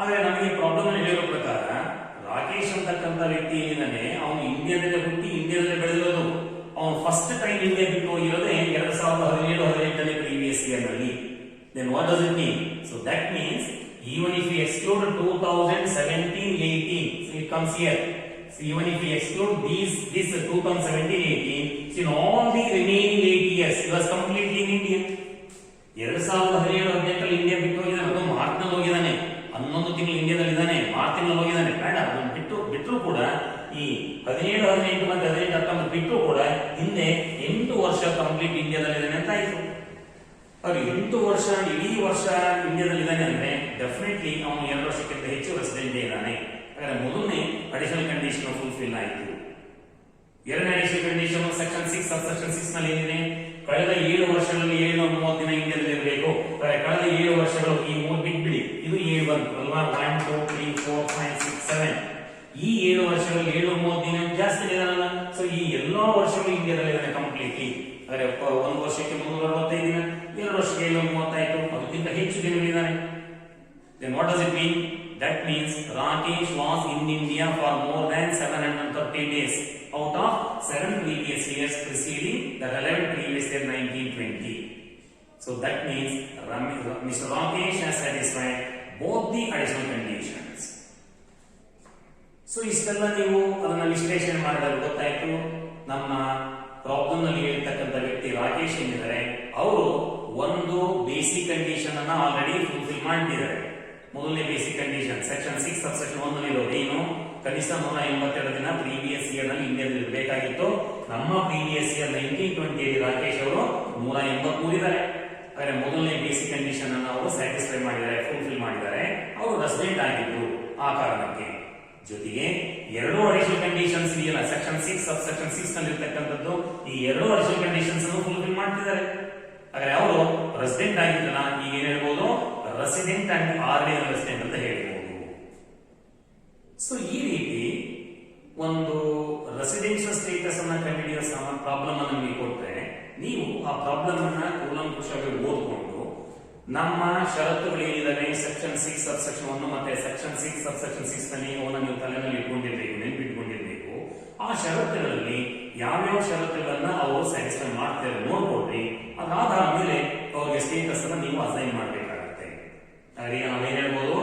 ಆದ್ರೆ ನಮಗೆ ಪ್ರಾಬ್ಲಮ್ ಹೇಳಿರೋ ಪ್ರಕಾರ ರಾಕೇಶ್ ಅಂತಕ್ಕಂಥ ವ್ಯಕ್ತಿ ಏನಿದ್ದಾನೆ ಅವನು ಇಂಡಿಯಾದಲ್ಲೇ ಹುಟ್ಟಿ ಇಂಡಿಯಾದಲ್ಲೇ ಬೆಳೆದಿರೋದು. ಅವನು ಫಸ್ಟ್ ಟೈಮ್ ಇಂಡಿಯಾ ಬಿಟ್ಟು ಹೋಗಿರೋದೇ 2017-18 ಪ್ರೀವಿಯಸ್ ಇಯರ್ ನಲ್ಲಿ. Then what does it mean? So that means even if we exclude 2017-18, so it comes here. So even if we exclude this 2017-18, so in all the remaining 8 years he was completely in India. 2017-18 India ಬಿಟ್ಟು ಹೋಗಿದ್ದಾನೆ. ಅದು March ನಲ್ಲಿ ಹೋಗಿದ್ದಾನೆ, 11 ತಿಂಗಳು ಇಂಡಿಯಾದಲ್ಲಿ ಇದ್ದಾನೆ, March ತಿಂಗಳಲ್ಲಿ ಹೋಗಿದ್ದಾನೆ. ಬೇಡ, ಅದನ್ನು ಬಿಟ್ಟರು ಕೂಡ ಈ 17-18 ಮತ್ತೆ 18-19 ಬಿಟ್ಟರು ಕೂಡ ಹಿಂದೆ 8 ವರ್ಷ ಕಂಪ್ಲೀಟ್ ಇಂಡಿಯಾದಲ್ಲಿ ಇದ್ದಾನೆ ಅಂತ ಆಯ್ತು. ಅವ್ರು 8 ವರ್ಷ ಇಡೀ ವರ್ಷ ಇಂಡಿಯಾದಲ್ಲಿ ಇದ್ದಾನೆ ಅಂದ್ರೆ ಡೆಫಿನೆಟ್ಲಿ ಅವನು 2 ವರ್ಷಕ್ಕಿಂತ ಹೆಚ್ಚು ರೆಸಿಡೆಂಟ್ ಇದ್ದಾನೆ. ಹಾಗಾದ್ರೆ ಮೊದಲನೇ ಅಡಿಷನಲ್ ಕಂಡೀಷನ್ ಫುಲ್ಫಿಲ್ ಆಯಿತು. ಎರಡನೇ ಅಡಿಷನಲ್ ಕಂಡೀಷನ್ ಸೆಕ್ಷನ್ 6 ಸಬ್ಸೆಕ್ಷನ್ 6 ನಲ್ಲಿ ಏನಿದೆ? ಕಳೆದ 7 ವರ್ಷಗಳಲ್ಲಿ 730 ದಿನ ಇಂಡಿಯಾದಲ್ಲಿ ಇರಬೇಕು. ಕಳೆದ 7 ವರ್ಷಗಳು ಈ 3 ಬಿಟ್ಬಿಡಿ, ಇದು 7 ಬಂತು ಅಲ್ವಾ? 1 2 3 4 5 6 7 ಈ 7 ವರ್ಷಗಳಲ್ಲಿ 730 ದಿನ ಜಾಸ್ತಿ ಇದಾನಲ್ಲ. ಸೊ ಈ ಎಲ್ಲಾ ವರ್ಷಗಳು ಇಂಡಿಯಾದಲ್ಲಿ ಇದ್ದಾನೆ ಕಂಪ್ಲೀಟ್ಲಿ. ಹಾಗಾದ್ರೆ 1 ವರ್ಷಕ್ಕೆ 365 ದಿನ, 2 ವರ್ಷಕ್ಕೆ 730 ಅದಕ್ಕಿಂತ ಹೆಚ್ಚು ದಿನಗಳಿದ್ದಾನೆ. Then what does it mean? That means Rakesh was in India for more than 730 days out of 7 previous years preceding the relevant previous year 1920. So that means Mr. Rakesh has satisfied both the additional conditions. So ಇಷ್ಟೆಲ್ಲ ನೀವು ಅದನ್ನ ವಿಶ್ಲೇಷಣೆ ಮಾಡಿದಾಗ ಗೊತ್ತಾಯ್ತು ನಮ್ಮ problem ನಲ್ಲಿ ಹೇಳಿರ್ತಕ್ಕಂಥ ವ್ಯಕ್ತಿ ರಾಕೇಶ್ ಏನಿದ್ದಾರೆ ಅವರು ಒಂದು ಬೇಸಿಕ್ ಕಂಡೀಷನ್ ಅನ್ನ ಆಲ್ರೆಡಿ ಫುಲ್ಫಿಲ್ ಮಾಡಿದ್ದಾರೆ. ಮೊದಲನೇ ಬೇಸಿಕ್ ಕಂಡೀಷನ್ ಸೆಕ್ಷನ್ 6 ಸಬ್ಸೆಕ್ಷನ್ 1 ನಲ್ಲಿ ಇರೋದು ಏನು? ಕನಿಷ್ಠ 182 ದಿನ ಪ್ರೀವಿಯಸ್ ಇಯರ್ ನಲ್ಲಿ ಇಂಡಿಯಾದಲ್ಲಿ ಇರಬೇಕಾಗಿತ್ತು. ನಮ್ಮ ಪ್ರೀವಿಯಸ್ ಇಯರ್ 1920 ರಾಕೇಶ್ ಅವರು 183 ಇದ್ದಾರೆ. ಹಾಗಾದ್ರೆ ಮೊದಲನೇ ಬೇಸಿಕ್ ಕಂಡೀಷನ್ ಅನ್ನು ಅವರು ಸ್ಯಾಟಿಸ್ಫೈ ಮಾಡಿದ್ದಾರೆ, ಫುಲ್ಫಿಲ್ ಮಾಡಿದ್ದಾರೆ. ಅವರು ರೆಸಿಡೆಂಟ್ ಆಗಿದ್ದು ಆ ಕಾರಣಕ್ಕೆ. ಜೊತೆಗೆ 2 ಅಡಿಷನಲ್ ಕಂಡೀಷನ್ಸ್ ಇದೆಯಲ್ಲ ಸೆಕ್ಷನ್ 6 ಸಬ್ಸೆಕ್ಷನ್ 6 ನಲ್ಲಿ ಇರತಕ್ಕಂಥದ್ದು, ಈ 2 ಅಡಿಷನಲ್ ಕಂಡೀಷನ್ಸ್ ಅನ್ನು ಫುಲ್ಫಿಲ್ ಮಾಡ್ತಿದ್ದಾರೆ. ಹಾಗಾದ್ರೆ ಅವರು ರೆಸಿಡೆಂಟ್ ಆಗಿದ್ದನ್ನ ಈಗ ಏನ್ ಹೇಳ್ಬೋದು? ರೆಸಿಡೆಂಟ್ ಅಂಡ್ ಆರ್ಡಿನಲ್ ರೆಸಿಡೆಂಟ್ ಅಂತ ಹೇಳ್ಬೋದು. ಸೊ ಈ ರೀತಿ ಒಂದು ರೆಸಿಡೆನ್ಷಿಯಲ್ ಸ್ಟೇಟಸ್ ಅನ್ನ ಕಂಡುಹಿಡಿಯೋ ಪ್ರಾಬ್ಲಮ್ ಅನ್ನು ನಿಮಗೆ ಕೊಟ್ಟರೆ ನೀವು ಆ ಪ್ರಾಬ್ಲಮ್ ಅನ್ನ ಕೂಲಂಕುಷವಾಗಿ ಓದ್ಕೊಂಡು ನಮ್ಮ ಷರತ್ತುಗಳು ಏನಿದಾವೆ ಸೆಕ್ಷನ್ 6 ಸಬ್ಸೆಕ್ಷನ್ 1 ಮತ್ತೆ ಸೆಕ್ಷನ್ 6 ಸಬ್ಸೆಕ್ಷನ್ 6 ನಲ್ಲಿ ಅವನ್ನ ನೀವು ತಲೆನಲ್ಲಿ ಇಟ್ಕೊಂಡಿರ್ಬೇಕು, ನೆನಪಿಟ್ಕೊಂಡಿರ್ಬೇಕು. ಆ ಷರತ್ತುಗಳಲ್ಲಿ ಯಾವ್ಯಾವ ಷರತ್ತುಗಳನ್ನ ಅವರು ಸ್ಯಾಟಿಸ್ಫೈ ಮಾಡ್ತಾರೆ ನೋಡ್ಕೊಡ್ರಿ. ಅದಾದ ಮೇಲೆ ಅವ್ರಿಗೆ ಸ್ಟೇಟಸ್ ಅನ್ನ ನೀವು ಅಸೈನ್ ಮಾಡಬೇಕಾಗುತ್ತೆ. ಈಗ ನಾವೇನ್ ಹೇಳ್ಬೋದು?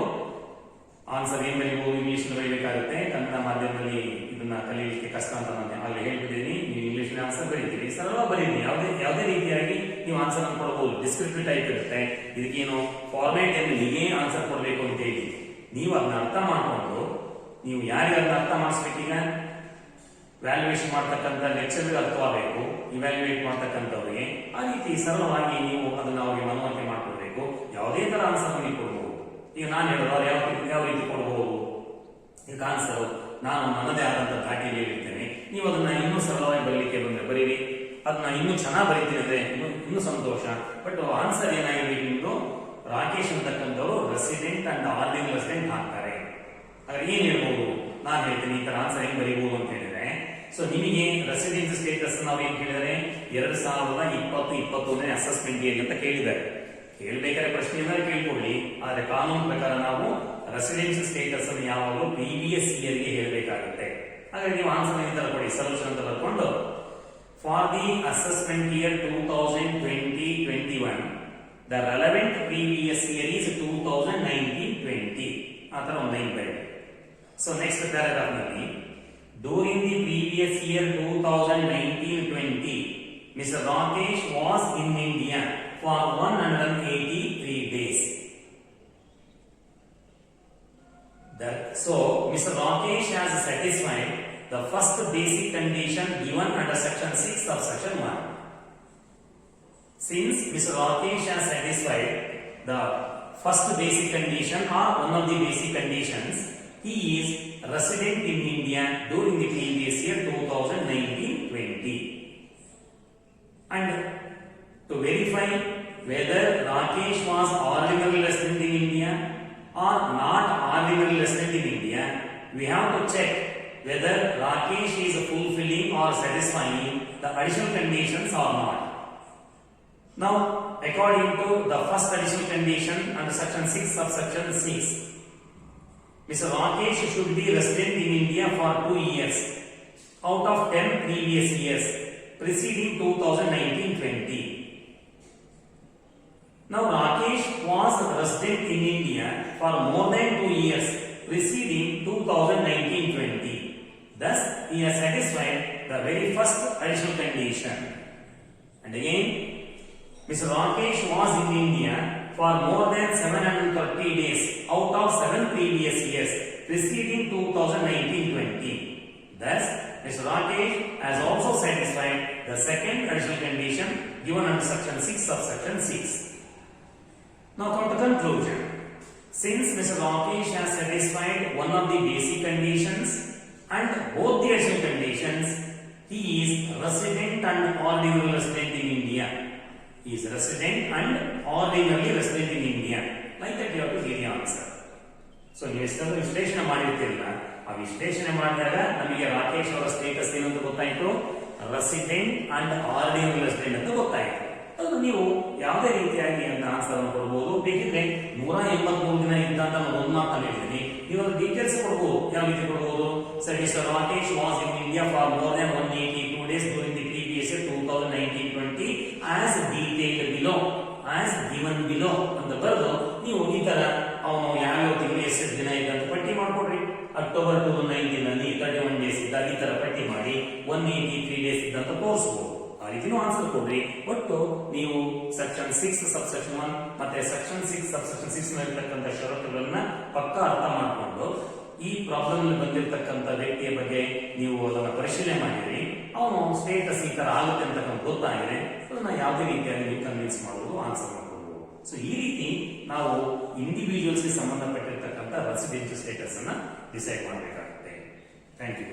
ಆನ್ಸರ್ ಏನ್ ಬರೀಬಹುದು? ಇಂಗ್ಲಿಷ್ ಬರೀಬೇಕಾಗುತ್ತೆ. ಕನ್ನಡ ಮಾಧ್ಯಮದಲ್ಲಿ ಇದನ್ನ ಕಲಿಯಲಿಕ್ಕೆ ಕಷ್ಟ ಅಂತ ನಾನು ಅಲ್ಲಿ ಹೇಳ್ಬಿಟ್ಟಿದ್ದೀನಿ. ನೀವು ಇಂಗ್ಲಿಷ್ ಆನ್ಸರ್ ಬರೀತೀರಿ, ಸರಳ ಬರೀರಿ. ಯಾವುದೇ ರೀತಿಯಾಗಿ ನೀವು ಆನ್ಸರ್ ಅನ್ನು ಕೊಡಬಹುದು. ಡಿಸ್ಕ್ರಿಪ್ಟಿವ್ ಟೈಪ್ ಇರುತ್ತೆ. ಇದಕ್ಕೇನು ಫಾರ್ಮೇಟ್ ಏನು ಹೀಗೆ ಆನ್ಸರ್ ಕೊಡಬೇಕು ಅಂತ ಹೇಳಿ ನೀವು ಅದನ್ನ ಅರ್ಥ ಮಾಡ್ಕೊಂಡು ನೀವು ಯಾರಿಗೆ ಅದನ್ನ ಅರ್ಥ ಮಾಡಿಸ್ಬೇಕೀಗ? ವ್ಯಾಲ್ಯೂಯೇಷನ್ ಮಾಡ್ತಕ್ಕಂಥ ಲೆಕ್ಚರ್ಗೆ ಅರ್ಥವಾಗಬೇಕು, ಇವ್ಯಾಲ್ಯೂಯೇಟ್ ಮಾಡ್ತಕ್ಕಂಥವ್ರಿಗೆ. ಆ ರೀತಿ ಸರಳವಾಗಿ ನೀವು ಅದನ್ನ ಅವ್ರಿಗೆ ಮನವರಿಕೆ ಮಾಡ್ಕೊಡ್ಬೇಕು. ಯಾವುದೇ ತರ ಆನ್ಸರ್ ನೀವು ಕೊಡಬಹುದು. ಈಗ ನಾನು ಹೇಳೋದು ಯಾವ ರೀತಿ ಕೊಡಬಹುದು? ಈಗ ಆನ್ಸರ್ ನಾನು ನನ್ನದೇ ಆದಂತಹ ದಾಟಿಯಲ್ಲಿ ಹೇಳಿರ್ತೇನೆ. ನೀವು ಅದನ್ನ ಇನ್ನೂ ಸರಳವಾಗಿ ಬರೀಲಿಕ್ಕೆ ಬಂದ್ರೆ ಬರೀರಿ. ಅದನ್ನ ಇನ್ನೂ ಚೆನ್ನಾಗಿ ಬರೀತೀನಿ ಅಂದ್ರೆ ಇನ್ನೂ ಸಂತೋಷ. ಬಟ್ ಆನ್ಸರ್ ಏನಾಗಿರ್ಬೇಕು ನಿಮ್ದು? ರಾಕೇಶ್ ಅಂತಕ್ಕಂಥವ್ರು ರೆಸಿಡೆಂಟ್ ಅಂಡ್ ಆರ್ಡಿನಲ್ ರೆಸಿಡೆಂಟ್ ಹಾಕ್ತಾರೆ. ಹಾಗಾದ್ರೆ ಏನ್ ಹೇಳ್ಬೋದು? ನಾನು ಹೇಳ್ತೀನಿ ಈ ತರ ಆನ್ಸರ್ ಹೆಂಗ್ ಬರೀಬಹುದು ಅಂತ ಹೇಳಿದ್ರೆ, ಸೊ ನಿಮಗೆ ರೆಸಿಡೆನ್ಸ್ ಸ್ಟೇಟಸ್ ನಾವು ಏನ್ ಕೇಳಿದರೆ 2020-21 ಅಸೆಸ್ಮೆಂಟ್ ಏನ್ ಅಂತ ಕೇಳಿದ್ದಾರೆ. ಕೇಳಬೇಕಾದ್ರೆ ಪ್ರಶ್ನೆ ಏನಾದ್ರು ಕೇಳ್ಕೊಳ್ಳಿ. ಆದ್ರೆ ಕಾನೂನು ಪ್ರಕಾರ ನಾವು ರೆಸಿಡೆನ್ಷಿಯಲ್ ಸ್ಟೇಟಸ್ ಅನ್ನು ಯಾವಾಗಲೂ ಪ್ರೀವಿಯಸ್ ಇಯರ್ ಗೆ ಹೇಳಬೇಕಾಗುತ್ತೆ. ಹಾಗಾಗಿ ನೀವು ಆನ್ಸರ್ ಈ ತರ ಕೊಡಿ, ಸೊಲ್ಯೂಷನ್ ಅಂತ ಬರ್ಕೊಂಡು for the assessment year 2020-21 the relevant previous year is 2019-20 ಆ ತರ ಒಂದು ಲೈನ್ ಬರೆಯಿರಿ. ಸೊ ನೆಕ್ಸ್ಟ್ ಪ್ಯಾರಾಗ್ರಾಫ್ ನಲ್ಲಿ during the previous year 2019-20 Mr. Rakesh was in India for 183 days. So Mr. Rakesh has satisfied the first basic condition given under section 6 subsection 1. Since Mr. Rakesh has satisfied the first basic condition or one of the basic conditions, he is resident in India during the previous year 2019-20. And to verify whether Rakesh was ordinary resident in India or not ordinary resident in India, we have to check whether Rakesh is fulfilling or satisfying the additional conditions or not. Now, according to the first additional condition under section 6 subsection 6, Mr. Rakesh should be resident in India for 2 years out of 10 previous years preceding 2019-20. Now, Rakesh was resident in India for more than 2 years preceding 2019-20. Thus, he has satisfied the very first additional condition. And again, Mr. Rakesh was in India for more than 730 days out of 7 previous years preceding 2019-20. Thus, Mr. Rakesh has also satisfied the second additional condition given under section 6 subsection 6. Now come to conclusion. Since Mr. Rakesh has satisfied one of the basic conditions and both the additional conditions, he is resident and ordinary resident in India. He is resident and ordinarily resident in India. Like that you have to give the answer. So ನೀವು ಎಷ್ಟೊಂದು ವಿಶ್ಲೇಷಣೆ ಮಾಡಿರ್ತೀರಲ್ಲ, ಆ ವಿಶ್ಲೇಷಣೆ ಮಾಡಿದಾಗ ನಮಗೆ ರಾಕೇಶ್ ಅವರ status ಏನು ಅಂತ ಗೊತ್ತಾಯಿತು, ರೆಸಿಡೆಂಟ್ ಅಂಡ್ ಆರ್ಡಿನರಿ ರೆಸಿಡೆಂಟ್ ಅಂತ ಗೊತ್ತಾಯಿತು. ಅದು ನೀವು ಯಾವುದೇ ರೀತಿಯಾಗಿ ಅಂತ ಆನ್ಸರ್ ಅನ್ನು ಕೊಡಬಹುದು. ಬೇಕಿದ್ರೆ 183 ದಿನ ಇದ್ದ ಅಂತ ನಾನು ಒಂದು ಮಾತನ್ನು ಹೇಳಿದ್ದೀನಿ, ನೀವು ಅದು ಡೀಟೇಲ್ಸ್ ಕೊಡಬಹುದು. ಯಾವ ರೀತಿ ಕೊಡಬಹುದು? Sir, mister Rakesh was in India for more than 182 days during the previous year 2019-20 as detailed below, as given below ಅಂತ ಬರೆದು ನೀವು ಈ ತರ ಅವನು ಯಾವ ತಿಂಗಳು ಎಷ್ಟು ದಿನ ಇದ್ದ ಅಂತ ಪಟ್ಟಿ ಮಾಡ್ಕೊಡ್ರಿ. ಅಕ್ಟೋಬರ್ 2019 ನಲ್ಲಿ 31 days ಇದ್ದ, ಈ ತರ ಪಟ್ಟಿ ಮಾಡಿ 183 days ಇದ್ದ ಅಂತ ತೋರಿಸಬಹುದು. ಆ ರೀತಿನೂ ಆನ್ಸರ್ ಕೊಡ್ರಿ. ಒಟ್ಟು ನೀವು ಸೆಕ್ಷನ್ 6 ಸಬ್ಸೆಕ್ಷನ್ 1 ಮತ್ತೆ ಸೆಕ್ಷನ್ 6 ಸಬ್ಸೆಕ್ಷನ್ 6 ನಲ್ಲಿರ್ತಕ್ಕಂಥ ಷರತ್ತುಗಳನ್ನ ಪಕ್ಕ ಅರ್ಥ ಮಾಡಿಕೊಂಡು ಈ ಪ್ರಾಬ್ಲಮ್ ಅಲ್ಲಿ ಬಂದಿರತಕ್ಕಂಥ ವ್ಯಕ್ತಿಯ ಬಗ್ಗೆ ನೀವು ಅದನ್ನ ಪರಿಶೀಲನೆ ಮಾಡಿದ್ರಿ, ಅವನು ಸ್ಟೇಟಸ್ ಈ ತರ ಆಗುತ್ತೆ ಅಂತ ಗೊತ್ತಾಗಿದೆ, ಅದನ್ನ ಯಾವುದೇ ರೀತಿಯಾಗಿ ನೀವು ಕನ್ವಿನ್ಸ್ ಮಾಡೋದು, ಆನ್ಸರ್ ಮಾಡ್ಬೋದು. ಸೊ ಈ ರೀತಿ ನಾವು ಇಂಡಿವಿಜುವಲ್ಸ್ಗೆ ಸಂಬಂಧಪಟ್ಟಿರ್ತಕ್ಕಂಥ ರೆಸಿಡೆನ್ಷಿಯಲ್ ಸ್ಟೇಟಸ್ ಅನ್ನ ಡಿಸೈಡ್ ಮಾಡಬೇಕಾಗುತ್ತೆ. Thank you.